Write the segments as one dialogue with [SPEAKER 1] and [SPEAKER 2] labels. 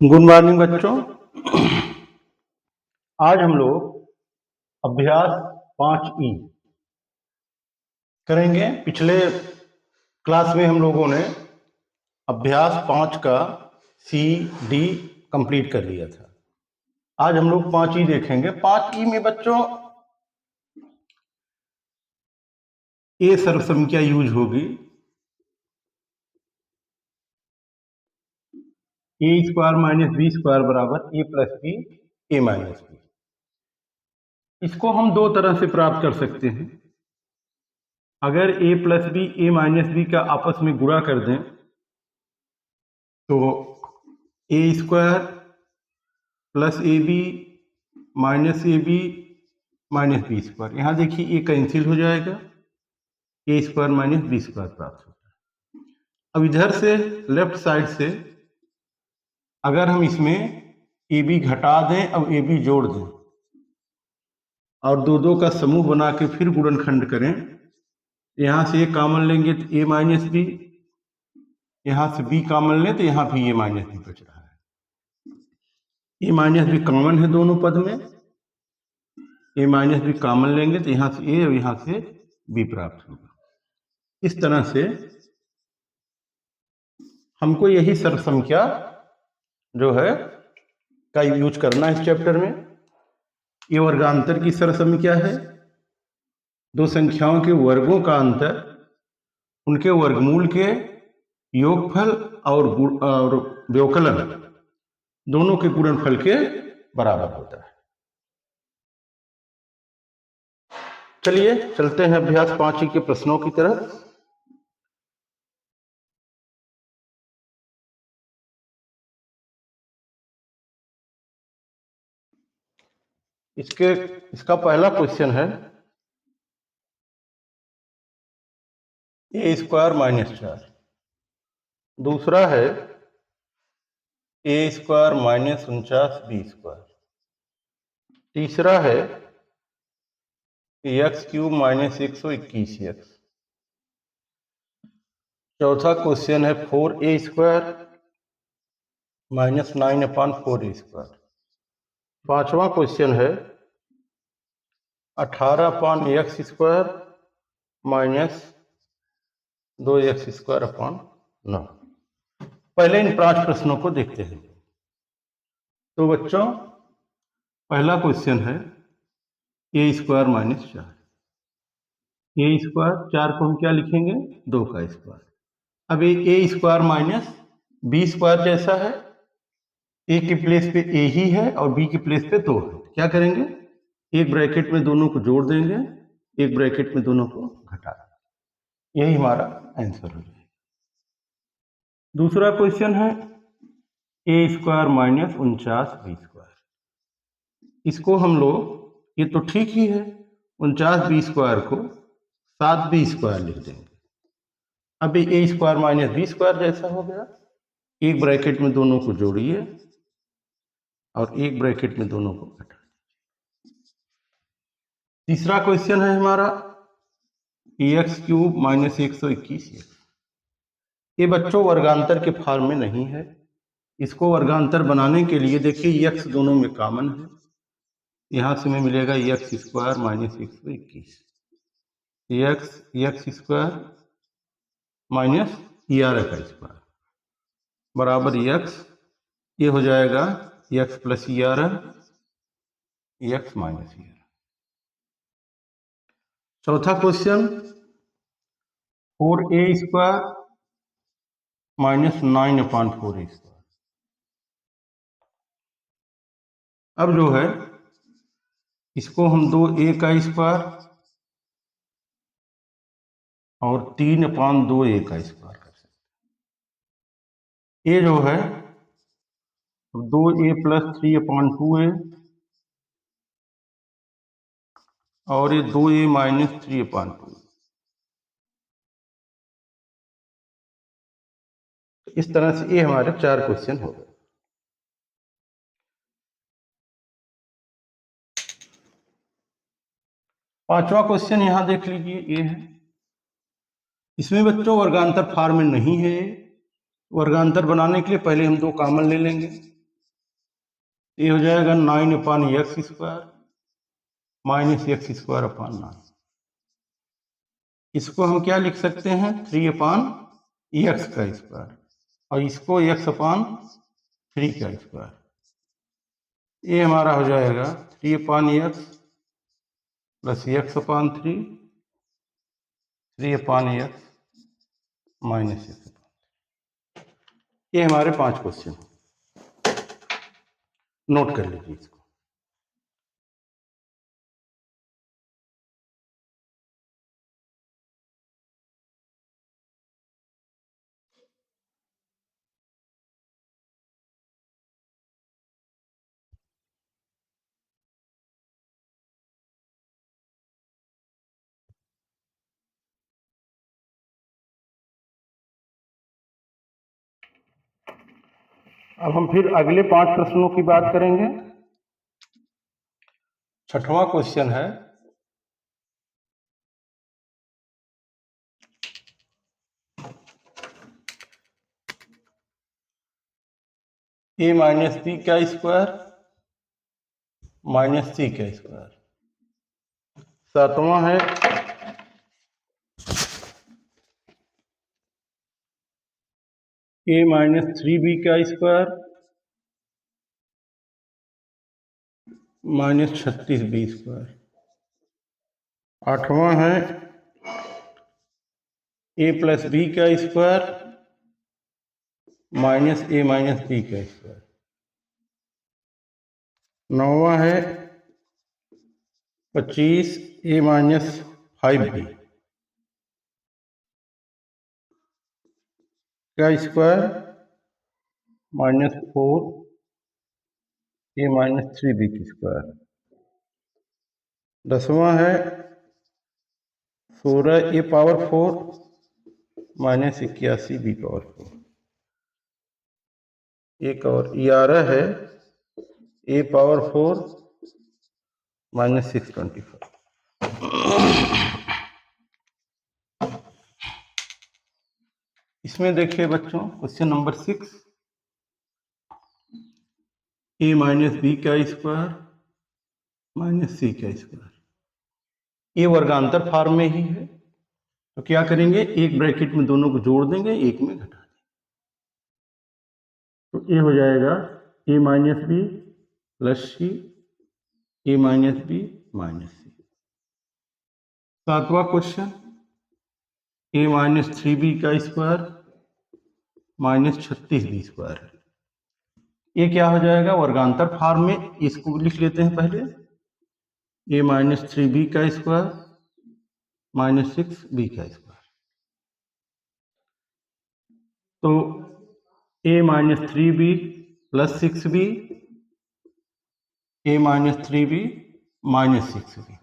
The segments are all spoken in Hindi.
[SPEAKER 1] गुड मॉर्निंग बच्चों। आज हम लोग अभ्यास 5E करेंगे। पिछले क्लास में हम लोगों ने अभ्यास 5 का CD कंप्लीट कर लिया था। आज हम लोग 5E देखेंगे। 5E में बच्चों ए सर्वसंख्या यूज होगी। ए स्क्वायर माइनस बी स्क्वायर बराबर ए plus B A minus B. इसको हम दो तरह से प्राप्त कर सकते हैं। अगर a plus B A minus B का आपस में गुणा कर दें तो A square plus A B minus A B minus B square, यहाँ देखिए ये कैंसिल हो जाएगा, A square minus B square प्राप्त होता है। अब इधर से लेफ्ट साइड से अगर हम इसमें ए बी घटा दें और ए बी जोड़ दें और दो का समूह बना के फिर गुणनखंड करें, यहाँ से ए कॉमन लेंगे तो ए माइनस बी, यहाँ से बी कॉमन लें तो यहाँ भी ए माइनस बी बच रहा है। ए माइनस बी कॉमन है दोनों पद में, ए माइनस बी कॉमन लेंगे तो यहाँ से ए और यहाँ से बी प्राप्त होगा। इस तरह से हमको यही सर्वसंख्या जो है का यूज करना है इस चैप्टर में। ये वर्गांतर की सर्वसंख्या है, दो संख्याओं के वर्गों का अंतर उनके वर्गमूल के योगफल और व्यवकलन दोनों के गुणनफल के बराबर होता है। चलिए चलते हैं अभ्यास 5 के प्रश्नों की तरफ। इसका पहला क्वेश्चन है ए स्क्वायर माइनस 4, दूसरा है ए स्क्वायर माइनस 49 बी स्क्वायर, तीसरा है एक्स क्यूब माइनस 121 एक्स, चौथा क्वेश्चन है 4a square minus 9/4a square, पांचवा क्वेश्चन है 18/x square minus 2x square upon 9। पहले इन 5 प्रश्नों को देखते हैं। तो बच्चों पहला क्वेश्चन है ए स्क्वायर माइनस 4। ए स्क्वायर 4 को हम क्या लिखेंगे, 2 का स्क्वायर। अब ए स्क्वायर माइनस बी स्क्वायर जैसा है, ए के प्लेस पे ए ही है और बी के प्लेस पे 2 है। क्या करेंगे, एक ब्रैकेट में दोनों को जोड़ देंगे, एक ब्रैकेट में दोनों को घटा देंगे। यही हमारा आंसर हो जाएगा। दूसरा क्वेश्चन है ए स्क्वायर माइनस 49 बी स्क्वायर। इसको हम लोग, ये तो ठीक ही है, 49 बी स्क्वायर को 7 बी स्क्वायर लिख देंगे। अब ए स्क्वायर माइनस बी स्क्वायर जैसा हो गया, एक ब्रैकेट में दोनों को जोड़िए और एक ब्रैकेट में दोनों को घटा दीजिए। तीसरा क्वेश्चन है हमारा एक्स क्यूब माइनस 121 एक्स। ये बच्चों वर्गांतर के फॉर्म में नहीं है। इसको वर्गांतर बनाने के लिए देखिए एक्स दोनों में कॉमन है, यहां से हमें मिलेगा x square minus 121, x square minus 11 का स्क्वायर बराबर एक्स, ये हो जाएगा एक्स प्लस 11 एक्स माइनस 11। चौथा question 4a square minus 9/4a square. अब जो है इसको हम 2a का स्क्वायर और 3/2a का स्क्वायर कर सकते हैं। ये जो है 2a प्लस 3/2a और ये 2a माइनस 3/2। इस तरह से ये हमारे 4 क्वेश्चन हो गए। पांचवा क्वेश्चन यहां देख लीजिए, ये है। इसमें बच्चों वर्गांतर फॉर्म में नहीं है। वर्गांतर बनाने के लिए पहले हम 2 कॉमन ले लेंगे, ये हो जाएगा 9/x² माइनस x²/9। इसको हम क्या लिख सकते हैं, 3/x², और इसको x/3 ये हमारा हो जाएगा 3/x plus x/3, 3/x minus x। ये हमारे 5 क्वेश्चन, नोट कर लीजिए इसको। अब हम फिर अगले 5 प्रश्नों की बात करेंगे। 6वां क्वेश्चन है, a माइनस b का स्क्वायर माइनस c का स्क्वायर। 7वां है a माइनस 3b का स्क्वायर माइनस 36b स्क्वायर। 8वां है a प्लस b का square minus a minus b का स्क्वायर। 9वां है 25 a माइनस 5b का square minus 4 a minus 3b की स्क्वायर। 10वां है 16 a power 4 minus 81 b power 4। एक और 11 है a पावर 4 माइनस 625। इसमें देखिए बच्चों, question number 6, a minus b का स्क्वायर माइनस c का स्क्वायर। ये वर्गांतर फॉर्म में ही है, तो क्या करेंगे, एक ब्रैकेट में दोनों को जोड़ देंगे, एक में घटा देंगे, तो ये हो जाएगा a minus B plus C, a minus B minus C. 7वां क्वेश्चन, a माइनस 3b का स्क्वायर माइनस 36b स्क्वायर है। ये क्या हो जाएगा, वर्गांतर फॉर्म में, इसको लिख लेते हैं पहले, a माइनस 3b का स्क्वायर माइनस 6b का स्क्वायर। तो a minus 3b plus 6b, a minus 3b minus 6b।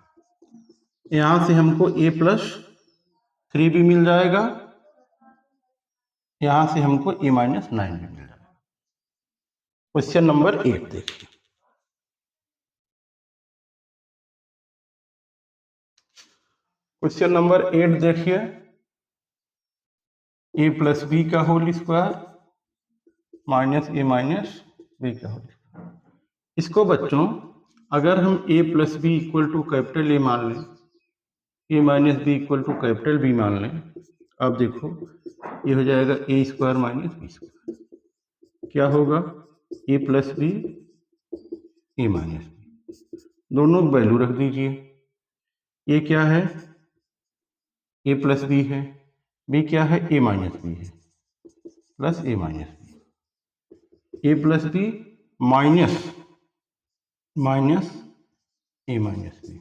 [SPEAKER 1] यहां से हमको a प्लस 3b मिल जाएगा, यहां से हमको a माइनस 9b मिल जाएगा। क्वेश्चन नंबर 8 देखिए। क्वेश्चन नंबर 8 देखिए, a प्लस बी का whole square minus a minus B का होल स्क्वायर। इसको बच्चों अगर हम a plus B equal to capital A मान लें, a minus B equal to capital B मान लें, अब देखो ये हो जाएगा a square minus B square. क्या होगा, a plus B A minus B, दोनों वैल्यू रख दीजिए। ये क्या है, a प्लस बी है, b क्या है, a माइनस बी है, plus a minus B, a plus B minus minus a minus B.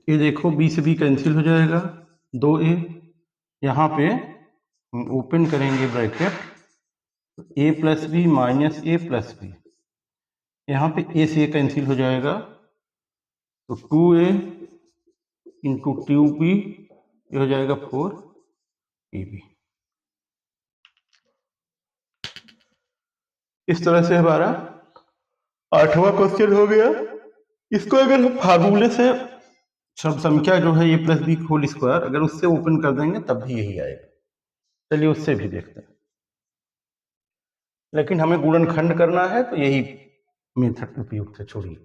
[SPEAKER 1] ये देखो b से b कैंसिल हो जाएगा, 2a, यहाँ पे हम ओपन करेंगे bracket, a plus B minus a plus B, यहाँ पे a से a कैंसिल हो जाएगा, तो 2a इंटू 2b, ये हो जाएगा 4ab। इस तरह से हमारा 8वां क्वेश्चन हो गया। इसको अगर हम फार्मूले से सब संख्या जो है a plus B whole square, अगर उससे ओपन कर देंगे तब भी यही आएगा। चलिए उससे भी देखते हैं। लेकिन हमें गुणनखंड करना है तो यही मेथड उपयुक्त है, छोड़िए।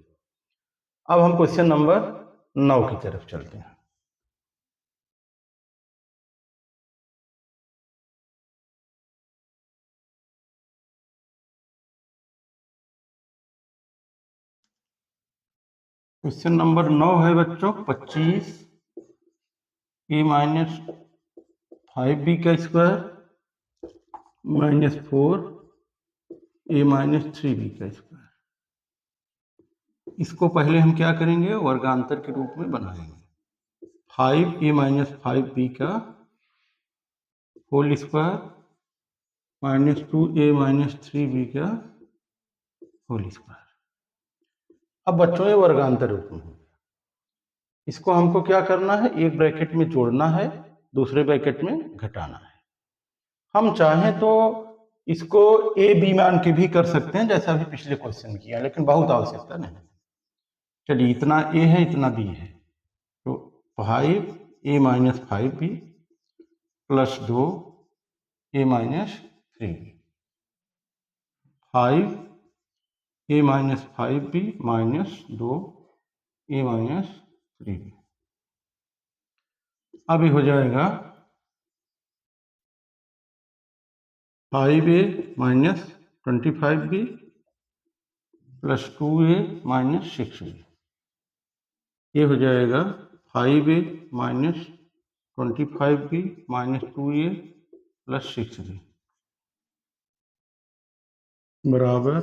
[SPEAKER 1] अब हम क्वेश्चन नंबर 9 की तरफ चलते हैं। क्वेश्चन नंबर 9 है बच्चों 25 a माइनस 5b का square minus 4 a minus 3b का स्क्वायर। इसको पहले हम क्या करेंगे, वर्गांतर के रूप में बनाएंगे। 5a माइनस 5b का whole square minus 2a minus 3b का होल स्क्वायर। अब बच्चों ये वर्गांतर रूप में, इसको हमको क्या करना है, एक ब्रैकेट में जोड़ना है, दूसरे ब्रैकेट में घटाना है। हम चाहें तो इसको ए बी मान के भी कर सकते हैं, जैसा भी पिछले क्वेश्चन किया, लेकिन बहुत आवश्यकता नहीं। चलिए, इतना ए है इतना बी है, तो 5a minus 5b plus 2a minus 3b, 5a minus 5b minus 2a minus 3b। अब ये हो जाएगा 5a minus 25b plus 2a minus 6b। ये हो जाएगा 5a minus 25b minus 2a plus 6b बराबर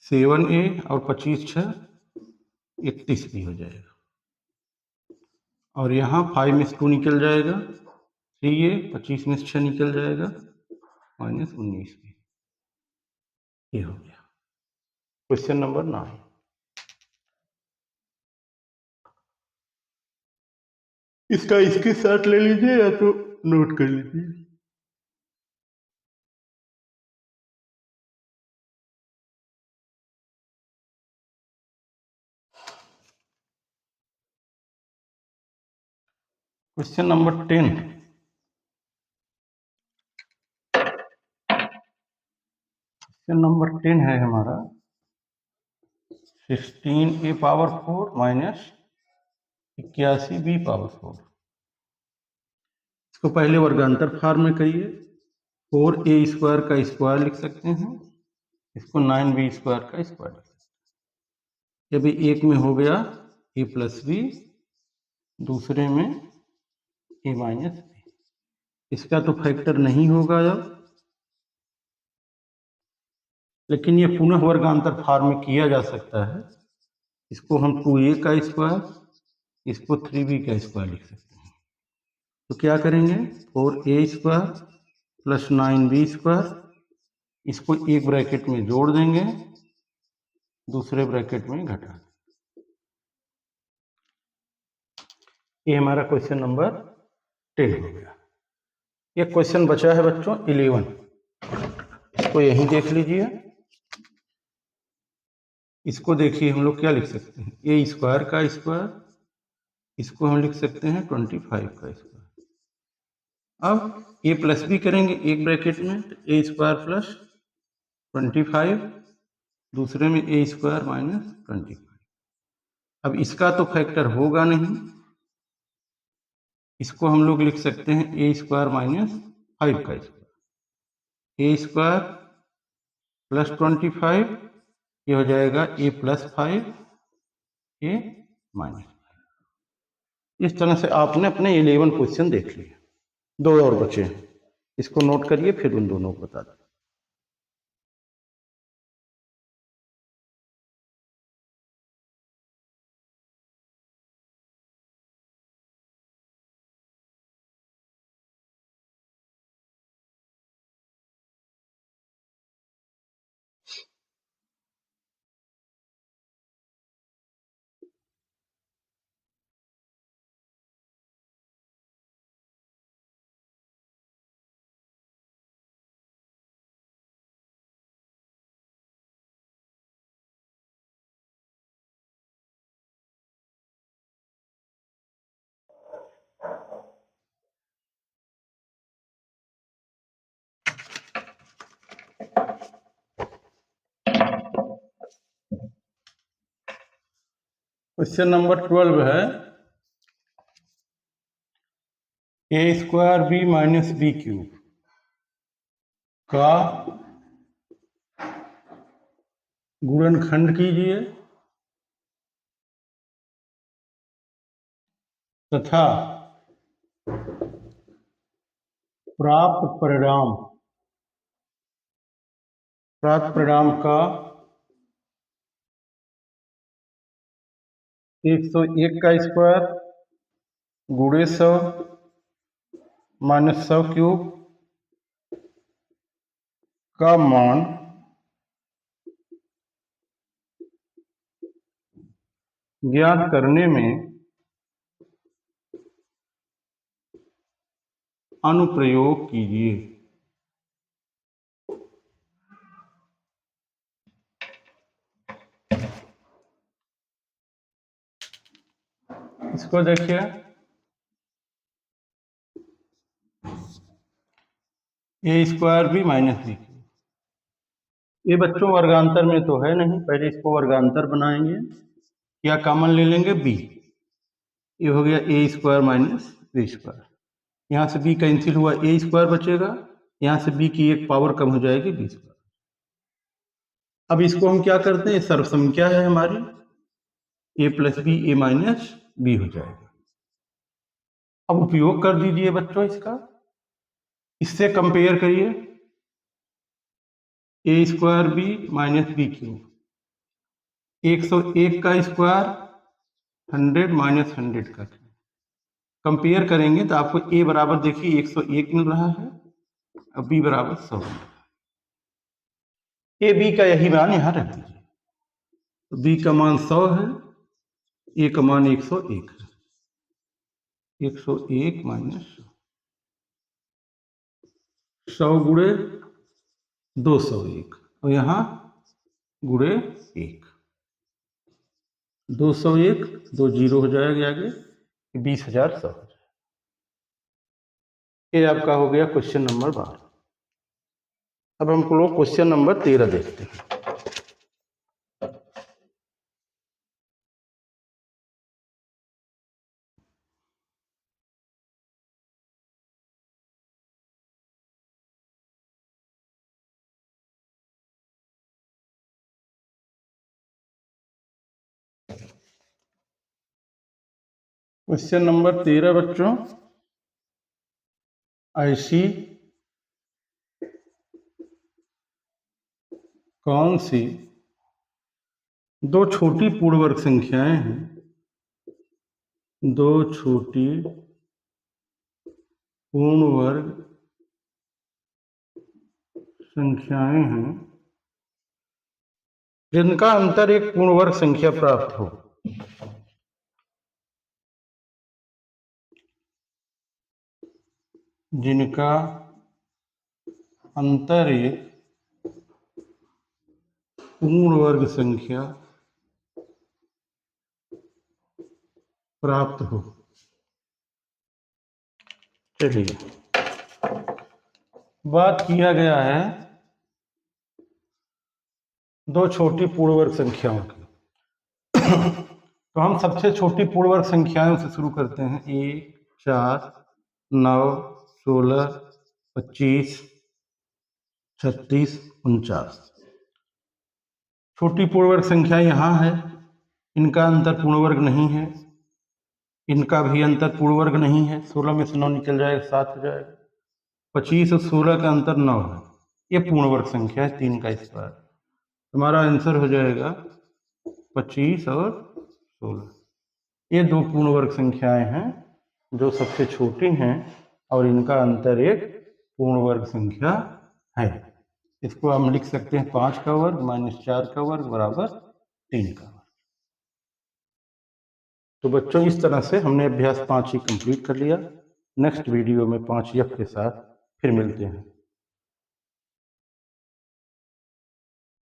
[SPEAKER 1] 7a और 25 6 31b हो जाएगा। और यहाँ 5 में से 2 निकल जाएगा, 3a 25 में से 6 निकल जाएगा, माइनस 19b। ये हो गया क्वेश्चन नंबर 9। इसका इसके साथ ले लीजिए या तो नोट कर लीजिए। Question number 10। क्वेश्चन नंबर 10 है हमारा 16a power 4 minus 81b power 4। इसको पहले वर्गांतर फॉर्म में करिए। 4a स्क्वायर का स्क्वायर लिख सकते हैं, इसको 9b स्क्वायर का स्क्वायर लिख सकते हैं। जब एक में हो गया a प्लस बी, दूसरे में a माइनस बी। इसका तो फैक्टर नहीं होगा अब, लेकिन ये पुनः वर्गांतर फॉर्म में किया जा सकता है। इसको हम 2a का स्क्वायर, इसको 3b का स्क्वायर लिख सकते हैं। तो क्या करेंगे, 4a square plus 9b square, इसको एक ब्रैकेट में जोड़ देंगे, दूसरे ब्रैकेट में घटा देंगे। ये हमारा क्वेश्चन नंबर 10 हो गया। ये क्वेश्चन बचा है बच्चों 11। इसको यहीं देख लीजिए। इसको देखिए, हम लोग क्या लिख सकते हैं, ए स्क्वायर का स्क्वायर, इसको हम लिख सकते हैं 25 का स्क्वायर। अब ए प्लस बी करेंगे एक ब्रैकेट में, तो ए स्क्वायर प्लस 25, दूसरे में ए स्क्वायर माइनस 25। अब इसका तो फैक्टर होगा नहीं, इसको हम लोग लिख सकते हैं ए स्क्वायर माइनस 5 का स्क्वायर। ए स्क्वायर प्लस 25, ये हो जाएगा ए प्लस 5 ए माइनस 5। इस तरह से आपने अपने 11 क्वेश्चन देख लिए। 2 और बचे हैं, इसको नोट करिए, फिर उन दोनों को बता दें। क्वेश्चन नंबर 12 है a² b माइनस b³ का गुणनखंड कीजिए तथा प्राप्त परिणाम का 101 का स्क्वायर गुणे 100 माइनस 100 क्यूब का मान ज्ञात करने में अनुप्रयोग कीजिए। इसको देखिए, a² b माइनस b। ये बच्चों वर्गांतर में तो है नहीं, पहले इसको वर्गांतर बनाएंगे। क्या कॉमन ले लेंगे? b। ये हो गया a² माइनस b²। यहाँ से b कैंसिल हुआ, a² बचेगा, यहाँ से b की एक पावर कम हो जाएगी b²। अब इसको हम क्या करते हैं, सर्वसंख्या है हमारी, a plus b a minus b हो जाएगा। अब उपयोग कर दीजिए बच्चों इसका, इससे कंपेयर करिए a² b माइनस b³ 101 का स्क्वायर 100 माइनस 100 का। कंपेयर करेंगे तो आपको a बराबर देखिए 101 मिल रहा है और b बराबर 100 मिल रहा है। a b का यही मान यहां रख दीजिए, तो b का मान 100 है, a का मान 101 है। 101 माइनस 100 गुणे 201 और यहाँ गुणे 1, 201 2 जीरो हो जाएगा आगे, 20,100 हो जाएगा। ये आपका हो गया क्वेश्चन नंबर 12। अब हम लोग क्वेश्चन नंबर 13 देखते हैं। क्वेश्चन नंबर 13 बच्चों, ऐसी कौन सी दो छोटी पूर्ण वर्ग संख्याएं हैं, दो छोटी पूर्ण वर्ग संख्याएं हैं जिनका अंतर एक पूर्ण वर्ग संख्या प्राप्त हो। जिनका अंतर एक पूर्ण वर्ग संख्या प्राप्त हो। चलिए, बात किया गया है दो छोटी पूर्ण वर्ग संख्याओं की। तो हम सबसे छोटी पूर्ण वर्ग संख्याओं से शुरू करते हैं। 1 4 9 16 25 36 49। छोटी पूर्ण वर्ग संख्या यहाँ है, इनका अंतर पूर्ण वर्ग नहीं है, इनका भी अंतर पूर्ण वर्ग नहीं है। 16 में से 9 निकल जाएगा, 7 हो जाएगा। 25 और 16 का अंतर 9 है, ये पूर्ण वर्ग संख्या है, 3 का स्क्वायर। हमारा आंसर हो जाएगा 25 और 16। ये दो पूर्ण वर्ग संख्याएं हैं जो सबसे छोटी हैं और इनका अंतर एक पूर्ण वर्ग संख्या है। इसको हम लिख सकते हैं 5 का वर्ग माइनस 4 का वर्ग बराबर 3 का वर्ग। तो बच्चों, इस तरह से हमने अभ्यास 5 ही कंप्लीट कर लिया। नेक्स्ट वीडियो में 5F के साथ फिर मिलते हैं।